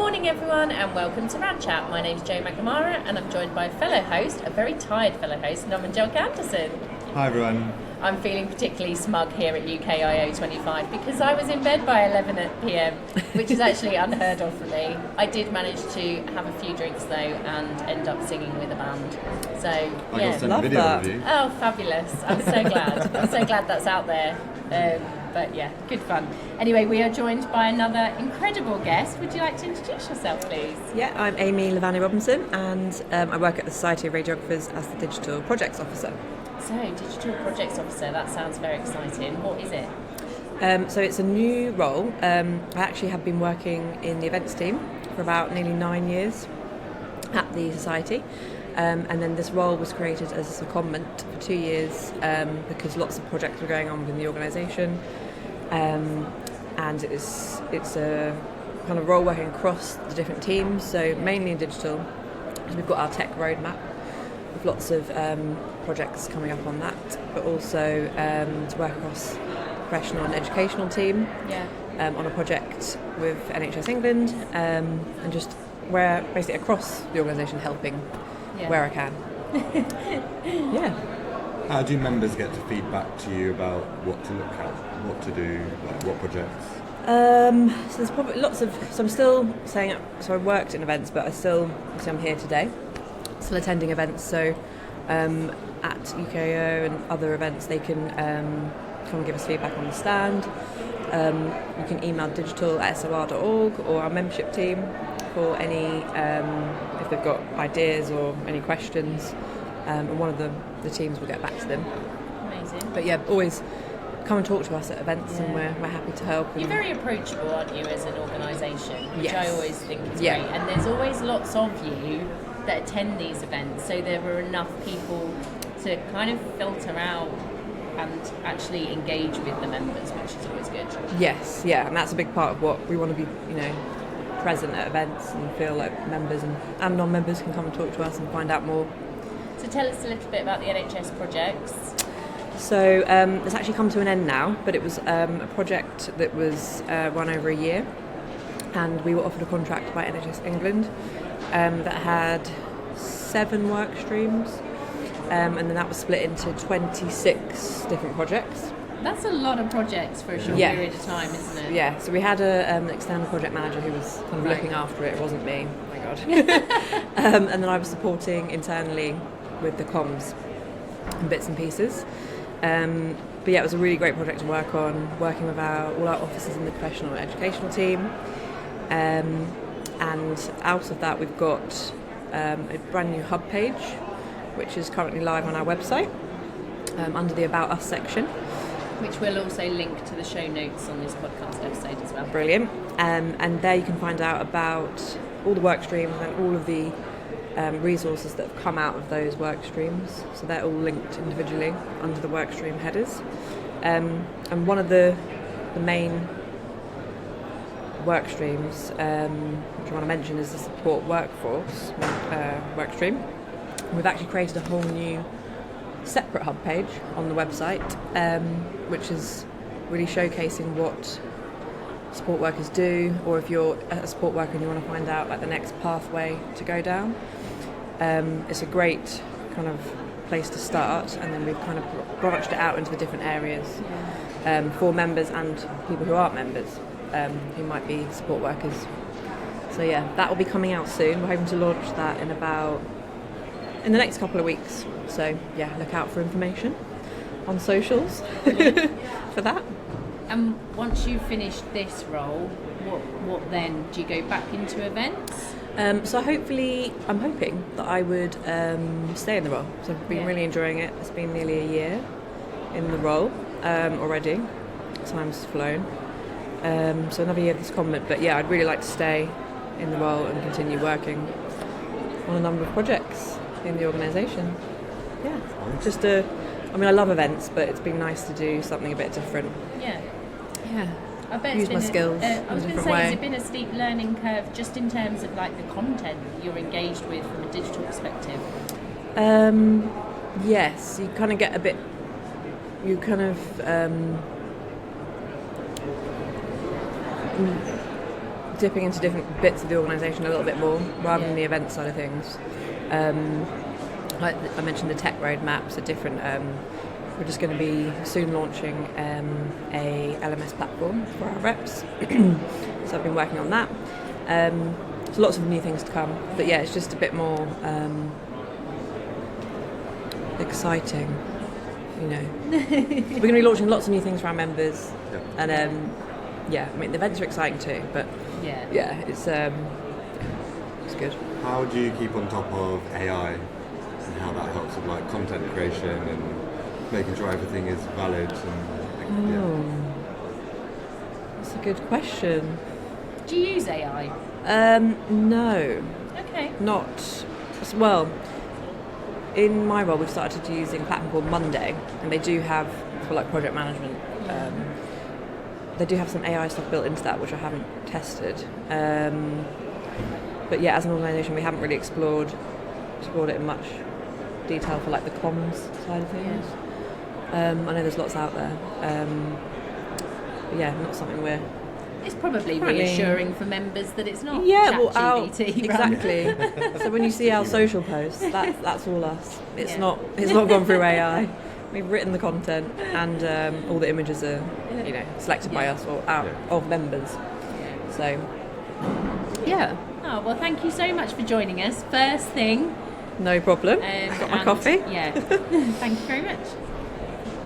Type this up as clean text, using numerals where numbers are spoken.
Morning everyone and welcome to Rad Chat. My name's Jo McNamara and I'm joined by a fellow host, a very tired fellow host, Norman Jock Anderson. Hi everyone. I'm feeling particularly smug here at UKIO 25 because I was in bed by 11 p.m, which is actually unheard of for me. I did manage to have a few drinks though and end up singing with a band. So I got sent a video of you. Oh, fabulous. I'm so glad. I'm so glad that's out there. But yeah, good fun. Anyway, we are joined by another incredible guest. Would you like to introduce yourself, please? Yeah, I'm Amy Vannais-Robinson and I work at the Society of Radiographers as the Digital Projects Officer. So, Digital Projects Officer, that sounds very exciting. What is it? So it's a new role. I actually have been working in the events team for about nearly 9 years at the Society. And then this role was created as a secondment for 2 years because lots of projects were going on within the organisation. And it's a kind of role working across the different teams, so mainly in digital. We've got our tech roadmap with lots of projects coming up on that, but also to work across the professional and educational team on a project with NHS England and just where basically across the organisation helping where I can. How do members get to feedback to you about what to look at, what to do, like what projects? So there's probably lots of. So I'm still saying. So I worked in events, but I'm here today, still attending events. So at UKIO and other events, they can come and give us feedback on the stand. You can email digital@sor.org or our membership team for any if they've got ideas or any questions, and one of the teams will get back to them. Amazing. But yeah, always come and talk to us at events, and we're happy to help. You're very approachable, aren't you, as an organisation, which Yes. I always think is great. And there's always lots of you that attend these events, so there are enough people to kind of filter out and actually engage with the members, which is always good. Yes, yeah, and that's a big part of what we want to be, present at events and feel like members and non-members can come and talk to us and find out more. So tell us a little bit about the NHS projects. So it's actually come to an end now, but it was a project that was run over a year, and we were offered a contract by NHS England that had 7 work streams, and then that was split into 26 different projects. That's a lot of projects for a short period of time, isn't it? Yeah, so we had an external project manager who was kind of looking after it. It wasn't me, oh my God. And then I was supporting internally with the comms and bits and pieces. But yeah, it was a really great project to work on, working with all our officers in the professional and educational team. And out of that, we've got a brand new hub page, which is currently live on our website under the About Us section. Which we'll also link to the show notes on this podcast episode as well. Brilliant. And there you can find out about all the work streams and all of the resources that have come out of those work streams. So they're all linked individually under the work stream headers. And one of the main work streams, which I want to mention, is the support workforce work stream. We've actually created a whole new separate hub page on the website, which is really showcasing what support workers do, or if you're a support worker and you want to find out like the next pathway to go down. It's a great kind of place to start, and then we've kind of branched it out into the different areas for members and people who aren't members, who might be support workers. So yeah, that will be coming out soon. We're hoping to launch that in the next couple of weeks. So yeah, look out for information on socials for that. And once you've finished this role, what then? Do you go back into events? So I'm hoping that I would stay in the role. So I've been really enjoying it. It's been nearly a year in the role already. Time's flown. So another year of this comment, but yeah, I'd really like to stay in the role and continue working on a number of projects in the organisation. Yeah, I love events, but it's been nice to do something a bit different. Yeah. Yeah. I bet use my skills I was in a going to different say, way. has it been a steep learning curve just in terms of like the content you're engaged with from a digital perspective? Yes, you kind of get a bit. You kind of dipping into different bits of the organisation a little bit more, rather than the event side of things. Like I mentioned, the tech roadmaps are different. We're just going to be soon launching a LMS platform for our reps. So I've been working on that. So lots of new things to come. But yeah, it's just a bit more exciting, you know. We're going to be launching lots of new things for our members. And I mean, the events are exciting too, but it's good. How do you keep on top of AI and how that helps with like content creation and making sure everything is valid? That's a good question. Do you use AI? No. Okay. Not well. In my role, we've started using a platform called Monday, and they do have for like project management. They do have some AI stuff built into that, which I haven't tested. But yeah, as an organisation, we haven't really explored it in much detail for like the comms side of things. I know there's lots out there. But yeah, not something we're. It's probably reassuring for members that it's not ChatGPT. Exactly. So when you see our social posts, that's all us. It's not gone through AI. We've written the content, and all the images are, selected by us or of members. So, yeah. Oh well, thank you so much for joining us. First thing. No problem. Got my coffee. Yeah. Thank you very much.